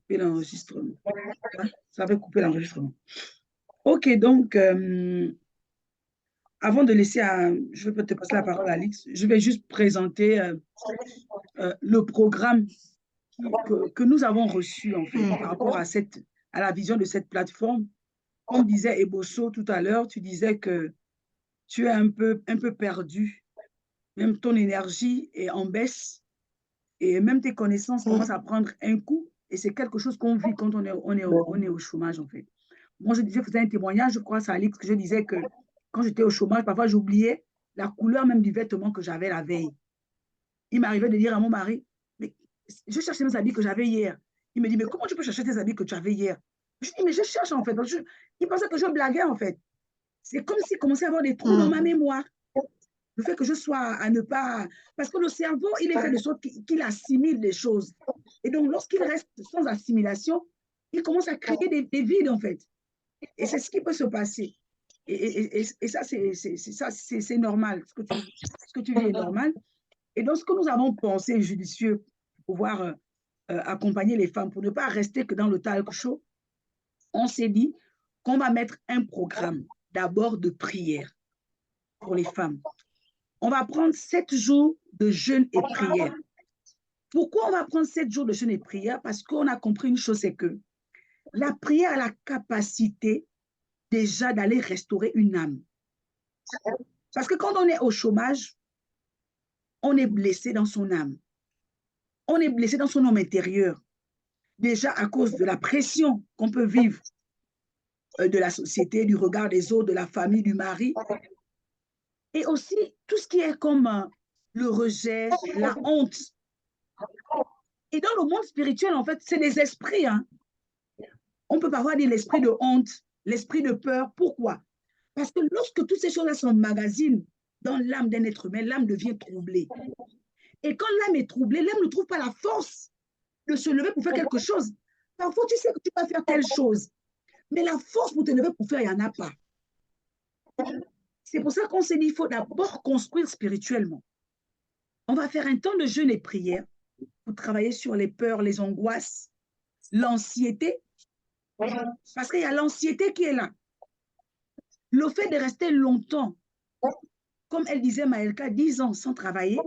couper l'enregistrement. Ça avait coupé l'enregistrement. Ok, donc, avant de laisser je vais peut-être te passer la parole à Alix, je vais juste présenter le programme que nous avons reçu, en fait, par rapport à la vision de cette plateforme. Comme disait Ebosso tout à l'heure, tu disais que tu es un peu perdu, même ton énergie est en baisse et même tes connaissances commencent à prendre un coup et c'est quelque chose qu'on vit quand on est au chômage, en fait. Moi, je faisais un témoignage, je crois, c'est Alix, que je disais que quand j'étais au chômage, parfois j'oubliais la couleur même du vêtement que j'avais la veille. Il m'arrivait de dire à mon mari, mais je cherchais mes habits que j'avais hier. Il me dit, mais comment tu peux chercher tes habits que tu avais hier? Je dis, mais je cherche en fait. Il pensait que je blaguais en fait. C'est comme s'il commençait à avoir des trous dans ma mémoire. Le fait que je sois à ne pas... Parce que le cerveau, il est fait de sorte qu'il assimile les choses. Et donc, lorsqu'il reste sans assimilation, il commence à créer des vides en fait. Et c'est ce qui peut se passer. Et ça, c'est normal. Ce que tu vis est normal. Et donc, ce que nous avons pensé judicieux pour pouvoir accompagner les femmes, pour ne pas rester que dans le talk show, on s'est dit qu'on va mettre un programme d'abord de prière pour les femmes. On va prendre 7 jours de jeûne et prière. Pourquoi on va prendre 7 jours de jeûne et prière? Parce qu'on a compris une chose, c'est que la prière a la capacité déjà d'aller restaurer une âme. Parce que quand on est au chômage, on est blessé dans son âme. On est blessé dans son homme intérieur. Déjà à cause de la pression qu'on peut vivre de la société, du regard des autres, de la famille, du mari. Et aussi tout ce qui est comme le rejet, la honte. Et dans le monde spirituel, en fait, c'est des esprits. Hein. On peut parfois dire l'esprit de honte, l'esprit de peur. Pourquoi? Parce que lorsque toutes ces choses-là s'emmagasinent dans l'âme d'un être humain, l'âme devient troublée. Et quand l'âme est troublée, l'âme ne trouve pas la force de se lever pour faire quelque chose. Parfois, tu sais que tu vas faire telle chose, mais la force pour te lever pour faire, il n'y en a pas. C'est pour ça qu'on s'est dit qu'il faut d'abord construire spirituellement. On va faire un temps de jeûne et prière pour travailler sur les peurs, les angoisses, l'anxiété, parce qu'il y a l'anxiété qui est là. Le fait de rester longtemps, comme elle disait Maëlka, 10 ans sans travailler,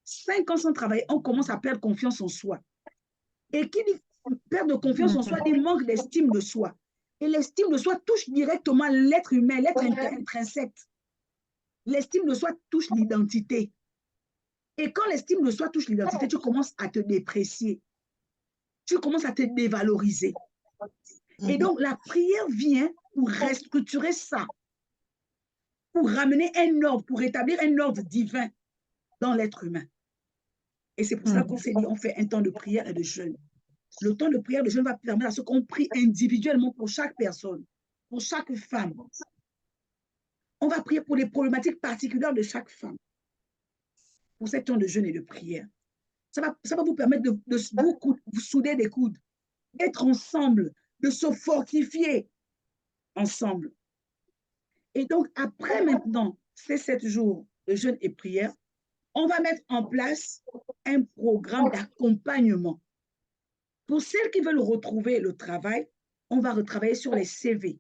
5 ans sans travailler, on commence à perdre confiance en soi. Et qui dit perte de confiance en soi dit manque d'estime de soi. Et l'estime de soi touche directement l'être humain, l'être intrinsèque. L'estime de soi touche l'identité. Et quand l'estime de soi touche l'identité, tu commences à te déprécier. Tu commences à te dévaloriser. Et donc, la prière vient pour restructurer ça, pour ramener un ordre, pour rétablir un ordre divin dans l'être humain. Et c'est pour cela qu'on s'est dit, on fait un temps de prière et de jeûne. Le temps de prière et de jeûne va permettre à ce qu'on prie individuellement pour chaque personne, pour chaque femme. On va prier pour les problématiques particulières de chaque femme, pour cet temps de jeûne et de prière. Ça va vous permettre de vous souder des coudes, d'être ensemble, de se fortifier ensemble. Et donc, après maintenant ces 7 jours de jeûne et prière, on va mettre en place un programme d'accompagnement. Pour celles qui veulent retrouver le travail, on va retravailler sur les CV.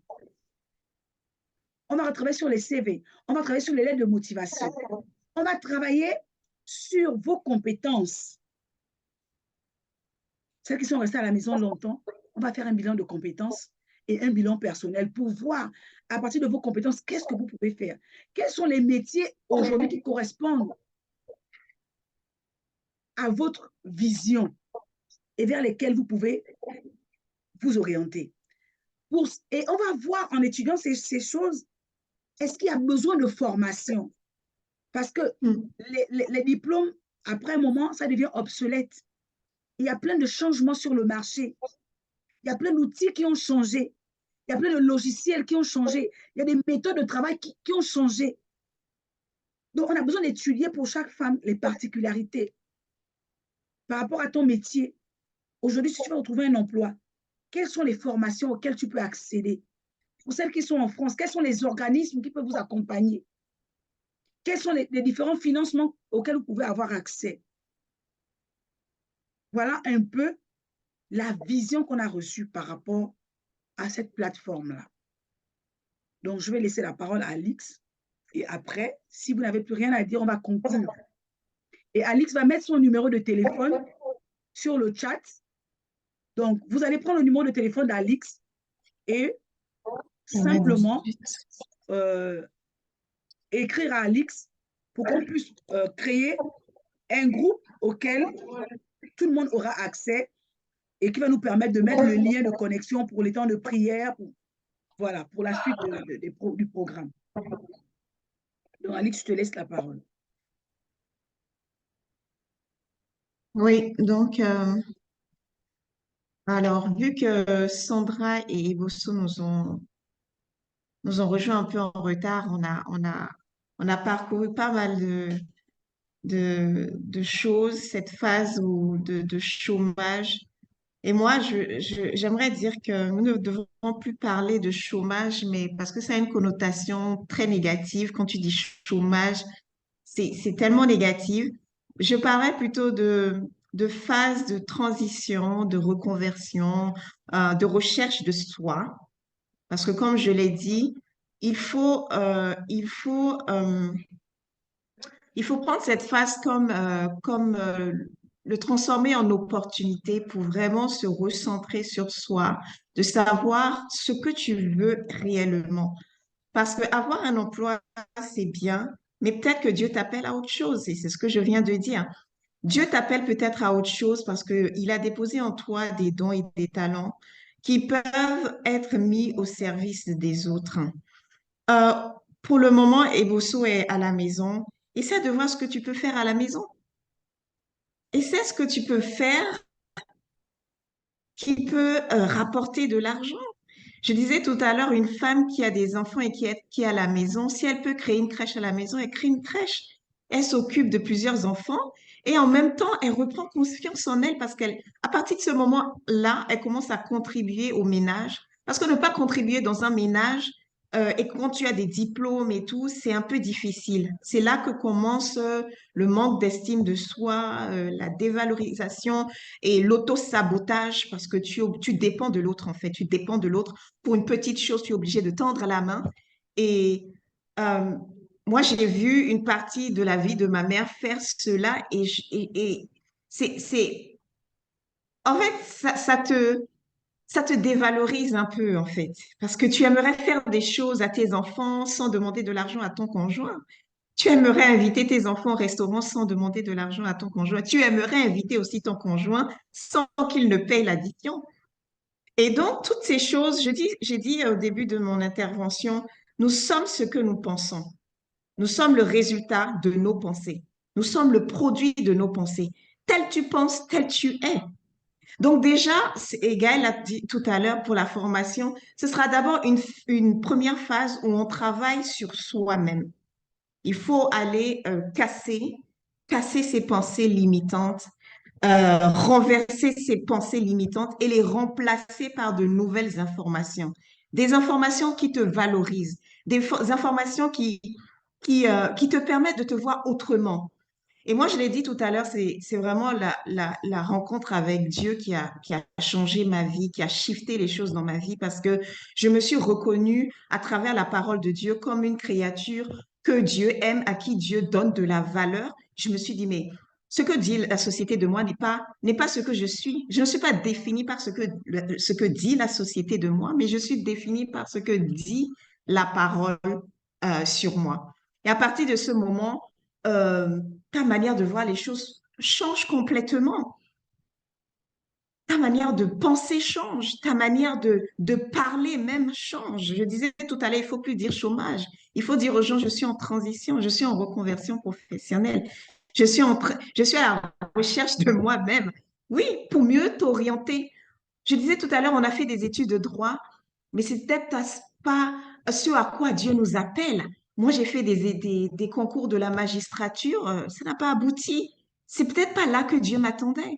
On va retravailler sur les CV. On va travailler sur les lettres de motivation. On va travailler sur vos compétences. Celles qui sont restées à la maison longtemps, on va faire un bilan de compétences et un bilan personnel pour voir, à partir de vos compétences, qu'est-ce que vous pouvez faire. Quels sont les métiers aujourd'hui qui correspondent à votre vision et vers lesquels vous pouvez vous orienter. Et on va voir en étudiant ces choses, est-ce qu'il y a besoin de formation? Parce que les diplômes, après un moment, ça devient obsolète. Il y a plein de changements sur le marché. Il y a plein d'outils qui ont changé. Il y a plein de logiciels qui ont changé. Il y a des méthodes de travail qui ont changé. Donc, on a besoin d'étudier pour chaque femme les particularités par rapport à ton métier. Aujourd'hui, si tu veux retrouver un emploi, quelles sont les formations auxquelles tu peux accéder? Pour celles qui sont en France, quels sont les organismes qui peuvent vous accompagner? Quels sont les différents financements auxquels vous pouvez avoir accès? Voilà un peu la vision qu'on a reçue par rapport à cette plateforme-là. Donc, je vais laisser la parole à Alix. Et après, si vous n'avez plus rien à dire, on va conclure. Et Alix va mettre son numéro de téléphone sur le chat. Donc, vous allez prendre le numéro de téléphone d'Alix et simplement écrire à Alix pour qu'on puisse créer un groupe auquel tout le monde aura accès et qui va nous permettre de mettre le lien de connexion pour les temps de prière, voilà, pour la suite du programme. Donc, Alix, je te laisse la parole. Oui, donc, alors, vu que Sandra et Ebosso nous ont rejoints un peu en retard, on a parcouru pas mal de choses, cette phase de chômage. Et moi, j'aimerais dire que nous ne devons plus parler de chômage, mais parce que ça a une connotation très négative. Quand tu dis chômage, c'est tellement négatif. Je parlerais plutôt de phase de transition, de reconversion, de recherche de soi. Parce que comme je l'ai dit, il faut prendre cette phase comme le transformer en opportunité pour vraiment se recentrer sur soi, de savoir ce que tu veux réellement. Parce que avoir un emploi, c'est bien, mais peut-être que Dieu t'appelle à autre chose, et c'est ce que je viens de dire. Dieu t'appelle peut-être à autre chose parce qu'il a déposé en toi des dons et des talents qui peuvent être mis au service des autres. Euh, pour le moment, Ebosso est à la maison. Essaie de voir ce que tu peux faire à la maison. Essaie ce que tu peux faire qui peut rapporter de l'argent. Je disais tout à l'heure, une femme qui a des enfants et qui est à la maison, si elle peut créer une crèche à la maison, elle crée une crèche. Elle s'occupe de plusieurs enfants et en même temps, elle reprend confiance en elle parce à partir de ce moment-là, elle commence à contribuer au ménage. Parce que ne pas contribuer dans un ménage, et quand tu as des diplômes et tout, c'est un peu difficile. C'est là que commence le manque d'estime de soi, la dévalorisation et l'auto-sabotage parce que tu dépends de l'autre en fait. Tu dépends de l'autre pour une petite chose, tu es obligé de tendre la main. Et euh, moi, j'ai vu une partie de la vie de ma mère faire cela et en fait, ça te dévalorise un peu, en fait, parce que tu aimerais faire des choses à tes enfants sans demander de l'argent à ton conjoint. Tu aimerais inviter tes enfants au restaurant sans demander de l'argent à ton conjoint. Tu aimerais inviter aussi ton conjoint sans qu'il ne paye l'addition. Et donc, toutes ces choses, j'ai dit au début de mon intervention, nous sommes ce que nous pensons. Nous sommes le résultat de nos pensées. Nous sommes le produit de nos pensées. Tel tu penses, tel tu es. Donc déjà, et Gaëlle l'a dit tout à l'heure pour la formation, ce sera d'abord une première phase où on travaille sur soi-même. Il faut aller casser ses pensées limitantes, renverser ses pensées limitantes et les remplacer par de nouvelles informations. Des informations qui te valorisent, informations qui te permettent de te voir autrement. Et moi, je l'ai dit tout à l'heure, c'est vraiment la rencontre avec Dieu qui a changé ma vie, qui a shifté les choses dans ma vie parce que je me suis reconnue à travers la parole de Dieu comme une créature que Dieu aime, à qui Dieu donne de la valeur. Je me suis dit, mais ce que dit la société de moi n'est pas ce que je suis. Je ne suis pas définie par ce que dit la société de moi, mais je suis définie par ce que dit la parole sur moi. Et à partir de ce moment, euh, ta manière de voir les choses change complètement. Ta manière de penser change, ta manière de parler même change. Je disais tout à l'heure, il faut plus dire chômage. Il faut dire aux gens, je suis en transition, je suis en reconversion professionnelle. Je suis à la recherche de moi-même. Oui, pour mieux t'orienter. Je disais tout à l'heure, on a fait des études de droit, mais c'est peut-être pas ce à quoi Dieu nous appelle. Moi, j'ai fait des concours de la magistrature, ça n'a pas abouti. C'est peut-être pas là que Dieu m'attendait.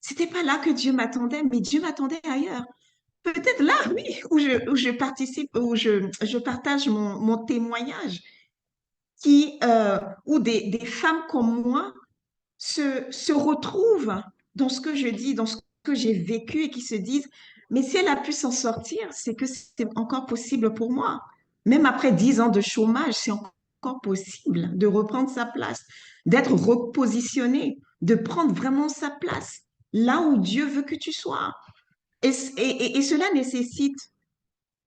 C'était pas là que Dieu m'attendait, mais Dieu m'attendait ailleurs. Peut-être là, oui, où je participe, je partage mon témoignage, où des femmes comme moi se retrouvent dans ce que je dis, dans ce que j'ai vécues et qui se disent, mais si elle a pu s'en sortir, c'est que c'est encore possible pour moi. Même après 10 ans de chômage, c'est encore possible de reprendre sa place, d'être repositionné, de prendre vraiment sa place là où Dieu veut que tu sois. Et cela nécessite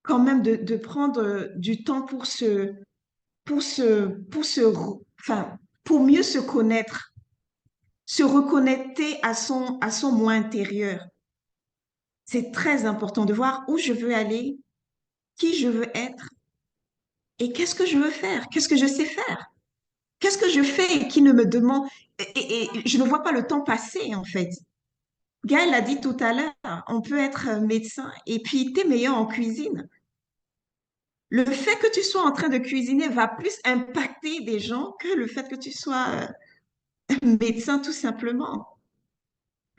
quand même de prendre du temps enfin, pour mieux se connaître, se reconnecter à son moi intérieur. C'est très important de voir où je veux aller, qui je veux être et qu'est-ce que je veux faire, qu'est-ce que je sais faire, qu'est-ce que je fais et qui ne me demande. Et je ne vois pas le temps passer en fait. Gaël l'a dit tout à l'heure, on peut être médecin et puis tu es meilleur en cuisine. Le fait que tu sois en train de cuisiner va plus impacter des gens que le fait que tu sois médecin tout simplement.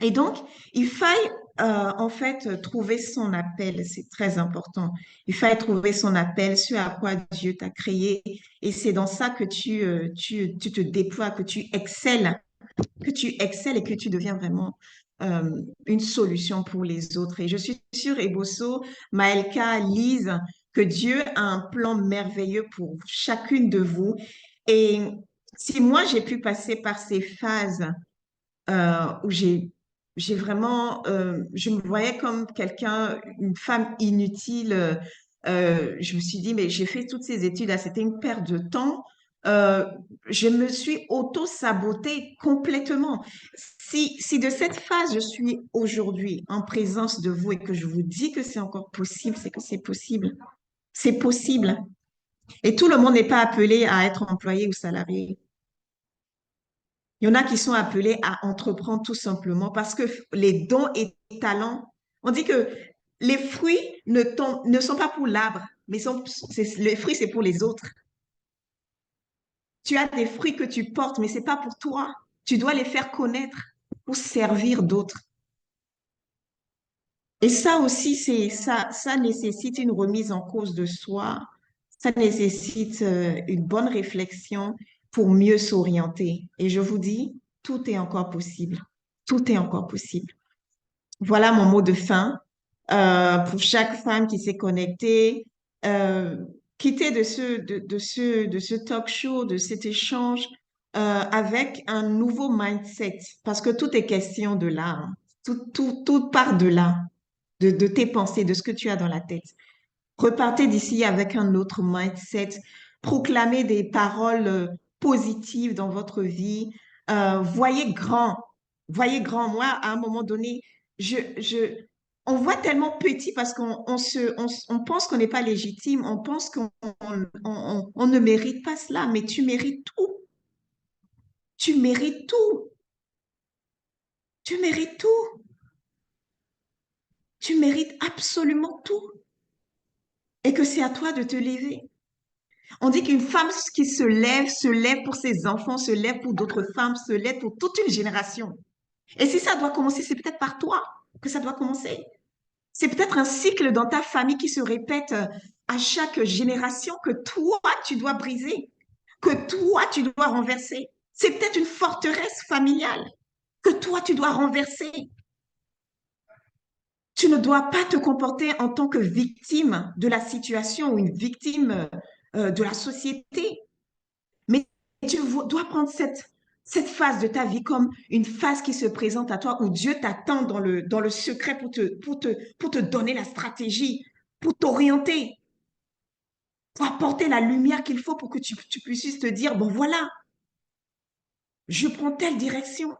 Et donc, il faille en fait trouver son appel, c'est très important. Il faille trouver son appel, ce à quoi Dieu t'a créé. Et c'est dans ça que tu te déploies, que tu excelles et que tu deviens vraiment une solution pour les autres. Et je suis sûre, Ebosso, Maëlka, Lise, que Dieu a un plan merveilleux pour chacune de vous. Et si moi, j'ai pu passer par ces phases où j'ai vraiment, je me voyais comme quelqu'un, une femme inutile. Je me suis dit, mais j'ai fait toutes ces études, là, c'était une perte de temps. Euh, je me suis auto-sabotée complètement. Si de cette phase, je suis aujourd'hui en présence de vous et que je vous dis que c'est encore possible, c'est que c'est possible. C'est possible. Et tout le monde n'est pas appelé à être employé ou salarié. Il y en a qui sont appelés à entreprendre tout simplement parce que les dons et talents, on dit que les fruits ne sont pas pour l'arbre, mais les fruits, c'est pour les autres. Tu as des fruits que tu portes, mais c'est pas pour toi. Tu dois les faire connaître pour servir d'autres. Et ça aussi, ça nécessite une remise en cause de soi. Ça nécessite une bonne réflexion pour mieux s'orienter. Et je vous dis, tout est encore possible. Tout est encore possible. Voilà mon mot de fin. Pour chaque femme qui s'est connectée, euh, quitter de ce talk show, de cet échange, avec un nouveau mindset, parce que tout est question de là, hein. Tout part de là, de tes pensées, de ce que tu as dans la tête. Repartez d'ici avec un autre mindset. Proclamez des paroles positives dans votre vie. Voyez grand. Voyez grand. Moi, à un moment donné, on voit tellement petit parce on pense qu'on n'est pas légitime. On pense on ne mérite pas cela. Mais tu mérites tout. Tu mérites tout. Tu mérites tout. Tu mérites absolument tout. Et que c'est à toi de te lever. On dit qu'une femme qui se lève pour ses enfants, se lève pour d'autres femmes, se lève pour toute une génération. Et si ça doit commencer, c'est peut-être par toi que ça doit commencer. C'est peut-être un cycle dans ta famille qui se répète à chaque génération que toi, tu dois briser, que toi, tu dois renverser. C'est peut-être une forteresse familiale que toi, tu dois renverser. Tu ne dois pas te comporter en tant que victime de la situation ou une victime de la société. Mais dois prendre cette phase de ta vie comme une phase qui se présente à toi où Dieu t'attend dans le secret pour te donner la stratégie, pour t'orienter, pour apporter la lumière qu'il faut pour que tu puisses te dire, bon voilà, je prends telle direction.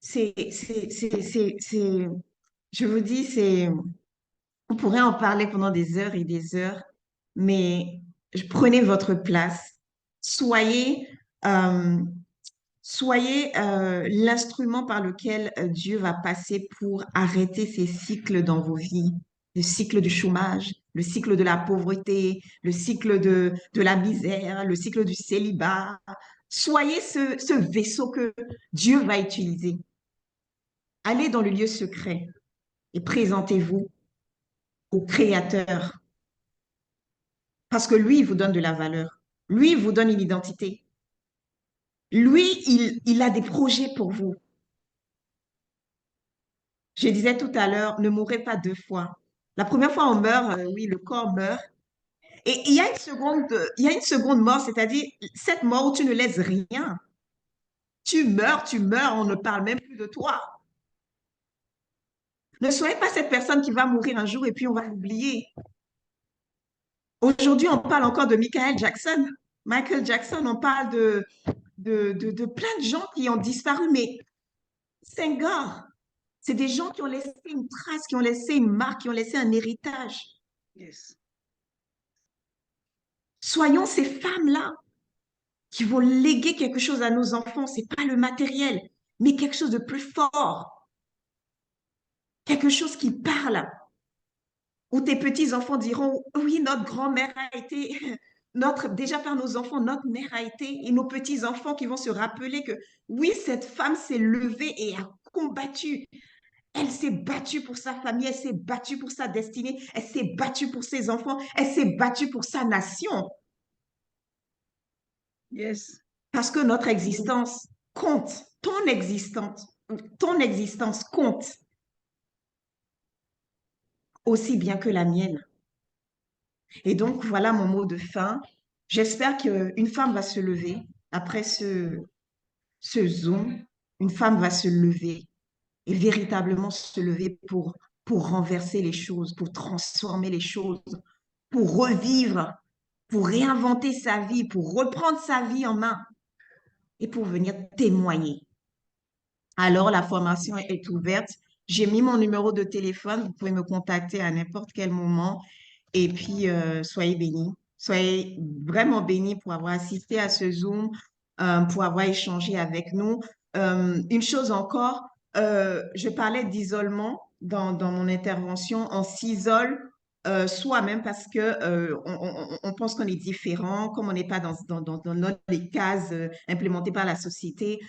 C'est, je vous dis, on pourrait en parler pendant des heures et des heures, mais prenez votre place. Soyez, euh, soyez l'instrument par lequel Dieu va passer pour arrêter ces cycles dans vos vies. Le cycle du chômage, le cycle de la pauvreté, le cycle de la misère, le cycle du célibat. Soyez ce vaisseau que Dieu va utiliser. Allez dans le lieu secret et présentez-vous au Créateur. Parce que lui, il vous donne de la valeur. Lui, il vous donne une identité. Lui, il a des projets pour vous. Je disais tout à l'heure, ne mourrez pas deux fois. La première fois, on meurt, oui, le corps meurt. Et il y a une seconde mort, c'est-à-dire cette mort où tu ne laisses rien. Tu meurs, on ne parle même plus de toi. Ne soyez pas cette personne qui va mourir un jour et puis on va l'oublier. Aujourd'hui, on parle encore de Michael Jackson. Michael Jackson, on parle de plein de gens qui ont disparu, mais c'est un gars. C'est des gens qui ont laissé une trace, qui ont laissé une marque, qui ont laissé un héritage. Yes. Soyons ces femmes-là qui vont léguer quelque chose à nos enfants. C'est pas le matériel, mais quelque chose de plus fort, quelque chose qui parle, où tes petits-enfants diront, oui, notre grand-mère a été, déjà par nos enfants, notre mère a été, et nos petits-enfants qui vont se rappeler que, oui, cette femme s'est levée et a combattu. Elle s'est battue pour sa famille, elle s'est battue pour sa destinée, elle s'est battue pour ses enfants, elle s'est battue pour sa nation. Yes. Parce que notre existence compte, ton existence compte aussi bien que la mienne. Et donc, voilà mon mot de fin. J'espère qu'une femme va se lever après ce Zoom. Une femme va se lever et véritablement se lever pour renverser les choses, pour transformer les choses, pour revivre, pour réinventer sa vie, pour reprendre sa vie en main et pour venir témoigner. Alors, la formation est ouverte. J'ai mis mon numéro de téléphone. Vous pouvez me contacter à n'importe quel moment. Et puis, soyez bénis. Soyez vraiment bénis pour avoir assisté à ce Zoom, pour avoir échangé avec nous. Une chose encore, je parlais d'isolement dans mon intervention. On s'isole soi-même parce que on pense qu'on est différent, comme on n'est pas dans les cases implémentées par la société,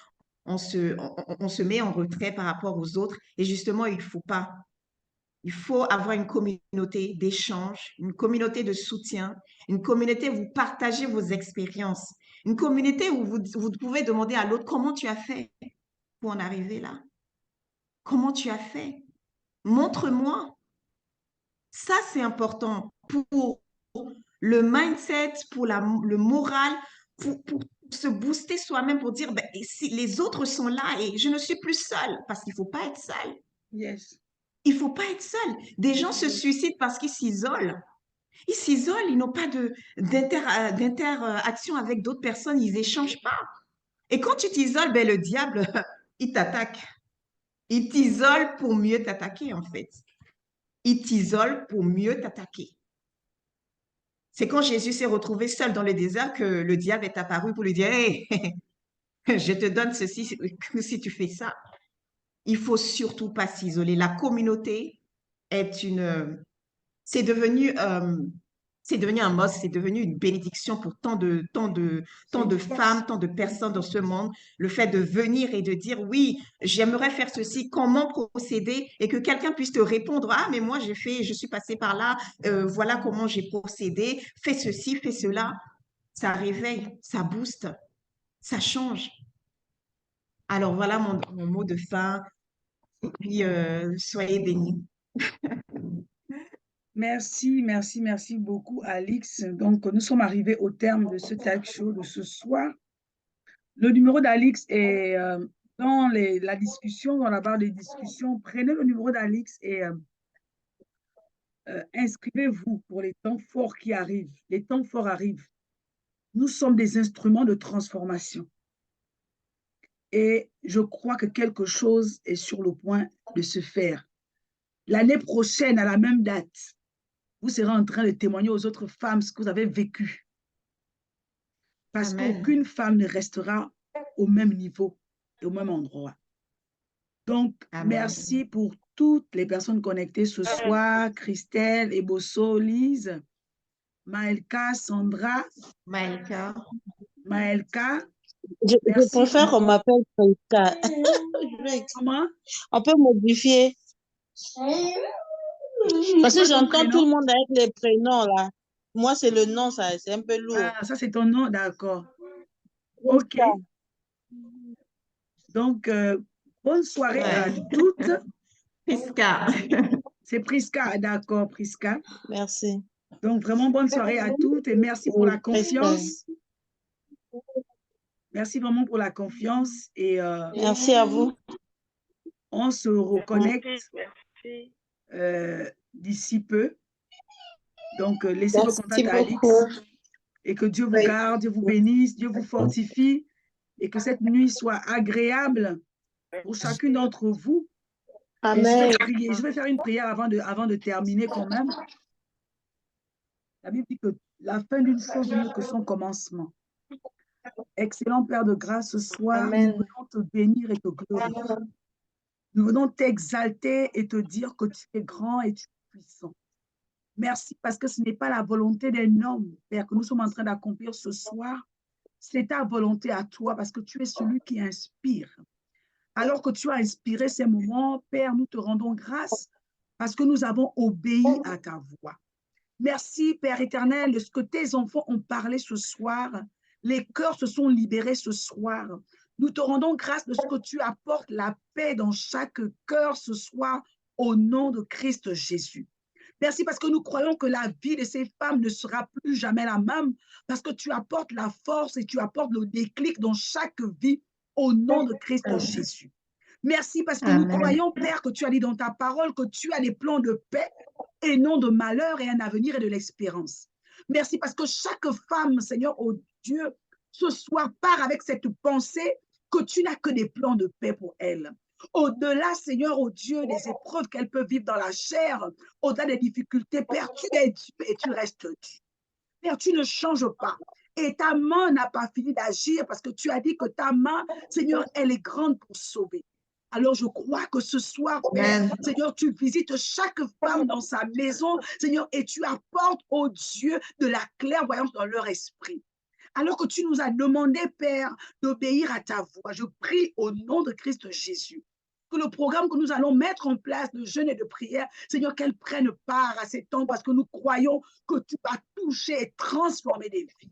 on se met en retrait par rapport aux autres. Et justement, il ne faut pas. Il faut avoir une communauté d'échange, une communauté de soutien, une communauté où vous partagez vos expériences, une communauté où vous pouvez demander à l'autre comment tu as fait pour en arriver là. Comment tu as fait? Montre-moi. Ça, c'est important pour le mindset, pour le moral, pour se booster soi-même, pour dire, ben, et si les autres sont là et je ne suis plus seule, parce qu'il ne faut pas être seul. Yes. Il ne faut pas être seul. Des gens se suicident parce qu'ils s'isolent. Ils s'isolent, ils n'ont pas d'interaction avec d'autres personnes, ils n'échangent pas. Et quand tu t'isoles, ben, le diable, il t'attaque. Il t'isole pour mieux t'attaquer, en fait. Il t'isole pour mieux t'attaquer. C'est quand Jésus s'est retrouvé seul dans le désert que le diable est apparu pour lui dire, hey, je te donne ceci si tu fais ça. Il faut surtout pas s'isoler. La communauté est c'est devenu un must, c'est devenu une bénédiction pour tant de femmes, tant de personnes dans ce monde. Le fait de venir et de dire, oui, j'aimerais faire ceci, comment procéder, et que quelqu'un puisse te répondre, ah, mais moi, je suis passé par là, voilà comment j'ai procédé, fais ceci, fais cela. Ça réveille, ça booste, ça change. Alors, voilà mon mot de fin. Et puis, soyez bénis. Merci, merci, merci beaucoup, Alix. Donc, nous sommes arrivés au terme de ce talk show de ce soir. Le numéro d'Alix est dans la discussion, dans la barre de discussion. Prenez le numéro d'Alix et inscrivez-vous pour les temps forts qui arrivent. Les temps forts arrivent. Nous sommes des instruments de transformation. Et je crois que quelque chose est sur le point de se faire. L'année prochaine, à la même date, vous serez en train de témoigner aux autres femmes ce que vous avez vécu. Parce Amen. qu'aucune femme ne restera au même niveau et au même endroit. Donc, Amen. merci pour toutes les personnes connectées ce soir. Christelle, Ebosso, Lise, Maëlka, Sandra, Maïka. Maëlka. Je préfère qu'on m'appelle Maïka. Comment? On peut modifier. Parce que j'entends tout le monde avec les prénoms là. Moi, c'est le nom, ça, c'est un peu lourd. Ah, ça, c'est ton nom, d'accord. OK. Donc, bonne soirée à toutes. Prisca. C'est Prisca, d'accord, Prisca. Merci. Donc, vraiment, bonne soirée à toutes et merci pour la confiance. Merci vraiment pour la confiance et merci à vous. On se reconnecte d'ici peu. Donc, laissez vos contacts à Alix et que Dieu vous garde, Dieu vous bénisse, Dieu vous fortifie et que cette nuit soit agréable pour chacune d'entre vous. Amen. Je vais faire une prière avant de terminer quand même. La Bible dit que la fin d'une chose n'est que son commencement. Excellent Père de grâce, ce soir, nous venons te bénir et te glorifier. Nous venons t'exalter et te dire que tu es grand et tu es puissant. Merci parce que ce n'est pas la volonté d'un homme, Père, que nous sommes en train d'accomplir ce soir. C'est ta volonté à toi parce que tu es celui qui inspire. Alors que tu as inspiré ces moments, Père, nous te rendons grâce parce que nous avons obéi à ta voix. Merci, Père éternel, de ce que tes enfants ont parlé ce soir. Les cœurs se sont libérés ce soir. Nous te rendons grâce de ce que tu apportes la paix dans chaque cœur ce soir au nom de Christ Jésus. Merci parce que nous croyons que la vie de ces femmes ne sera plus jamais la même parce que tu apportes la force et tu apportes le déclic dans chaque vie au nom de Christ Jésus. Merci parce que nous croyons, Père, que tu as dit dans ta parole que tu as des plans de paix et non de malheur et un avenir et de l'espérance. Merci parce que chaque femme, Seigneur, oh Dieu, ce soir part avec cette pensée que tu n'as que des plans de paix pour elle. Au-delà, Seigneur, oh Dieu, des épreuves qu'elle peut vivre dans la chair, au-delà des difficultés, Père, tu es Dieu et tu restes Dieu. Père, tu ne changes pas. Et ta main n'a pas fini d'agir parce que tu as dit que ta main, Seigneur, elle est grande pour sauver. Alors je crois que ce soir, Père, Seigneur, tu visites chaque femme dans sa maison, Seigneur, et tu apportes, oh Dieu, de la clairvoyance dans leur esprit. Alors que tu nous as demandé, Père, d'obéir à ta voix, je prie au nom de Christ Jésus que le programme que nous allons mettre en place de jeûne et de prière, Seigneur, qu'elle prenne part à ces temps parce que nous croyons que tu vas toucher et transformer des vies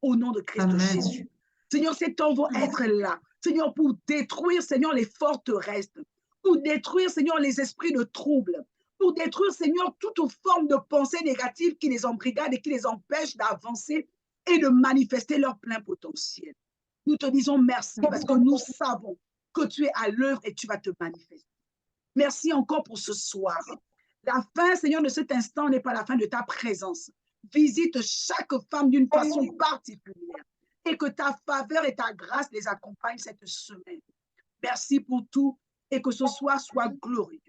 au nom de Christ Jésus. Seigneur, ces temps vont être là, Seigneur, pour détruire, Seigneur, les forteresses, pour détruire, Seigneur, les esprits de trouble, pour détruire, Seigneur, toute forme de pensée négative qui les embrigade et qui les empêche d'avancer et de manifester leur plein potentiel. Nous te disons merci parce que nous savons que tu es à l'œuvre et tu vas te manifester. Merci encore pour ce soir. La fin, Seigneur, de cet instant n'est pas la fin de ta présence. Visite chaque femme d'une façon particulière et que ta faveur et ta grâce les accompagnent cette semaine. Merci pour tout et que ce soir soit glorieux.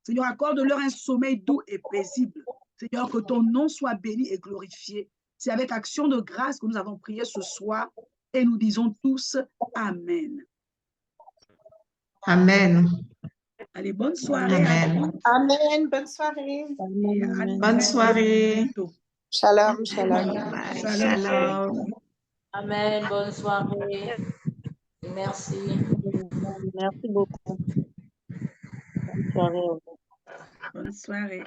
Seigneur, accorde-leur un sommeil doux et paisible. Seigneur, que ton nom soit béni et glorifié. C'est avec action de grâce que nous avons prié ce soir et nous disons tous Amen. Amen. Allez, bonne soirée. Amen. Amen. Bonne soirée. Bonne soirée. Shalom, shalom. Bye. Shalom. Amen. Bonne soirée. Merci. Merci beaucoup. Bonne soirée. Bonne soirée.